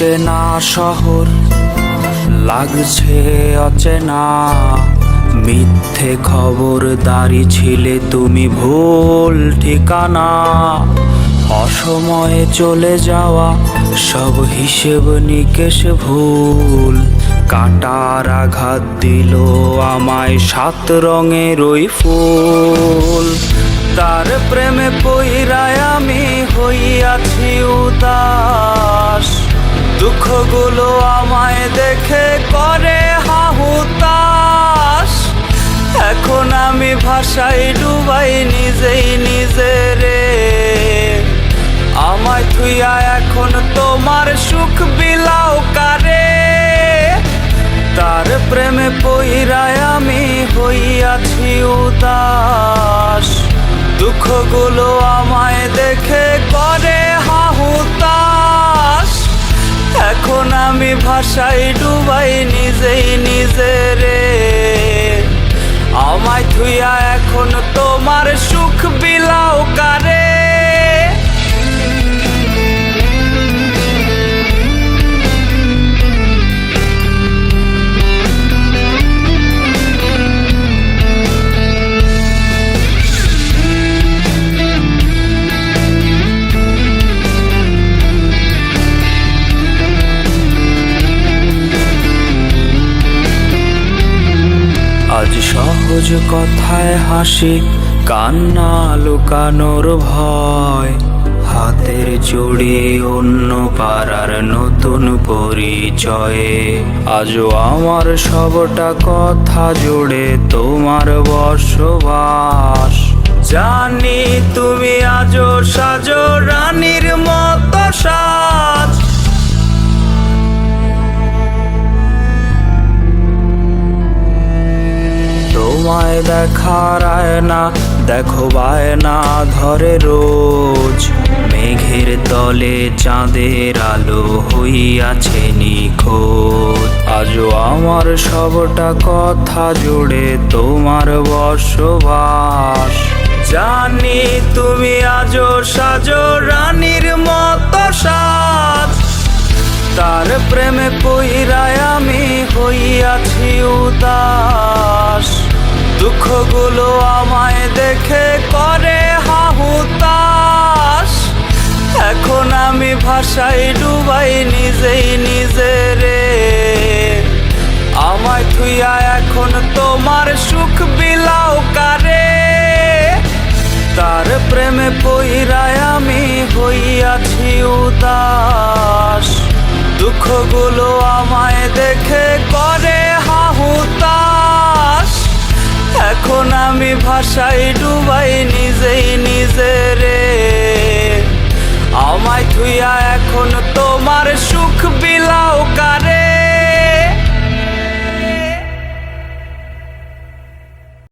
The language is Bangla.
চেনা শহর লাগছে অচেনা, মিথ্যে খবরদারি ছিলে তুমি, ভুল ঠিকানা। অসময়ে চলে যাওয়া সব হিসেব নিকেশ ভুল, কাটার আঘাত দিল আমায় সাত রঙের ওই ফুল। তার প্রেমে পইরায় আমি হইয়াছি উদাস, দুঃখগুলো আমায় দেখে করে হাহুতাস। এখন আমি ভাষায় ডুবাই নিজেই নিজেরে, আমায় থুইয়া এখন তোমার সুখ বিলাও কারে। তার প্রেমে পইরায় আমি হইয়াছি উদাস, দুঃখগুলো আমায় দেখে করে হাহুতাস। এখন আমি ভাষায় ডুবাই নিজেই নিজেরে, আমায় থুইয়া এখন তোমার সুখ বিলাও কারে। আজ সহজ কথায় হাসি, কান্না লুকানোর ভয়, হাতের জড়ি অন্য পাড়ার নতুন পরিচয়ে। আজও আমার সবটা কথা জুড়ে তোমার বসবাস, জানি তুমি আজও সাজো রানীর মতো সাজ। তোমায় দেখার আয়না দেখো বায়না ধরে রোজ, মেঘের তলে চাঁদের আলো হইয়াছে নিখোঁজ। আজও আমার সবটা কথা জুড়ে তোমার বসবাস, জানি তুমি আজও সাজো রানীর মতো সাজ। তার প্রেমে পইরায় আমি হইয়াছি উদাস, দুঃখগুলো আমায় দেখে করে হাহুতাস। এখন আমি ভাষায় ডুবাই নিজেই নিজেরে, আমায় থুইয়া এখন তোমার সুখ বিলাও কারে। তার প্রেমে পইরায় আমি হইয়াছি উদাস, দুঃখগুলো আমায় দেখে করে হাহুতাস। এখন আমি ভাষায় ডুবাই নিজেই নিজেরে, আমায় থুইয়া এখন তোমার সুখ বিলাও কারে।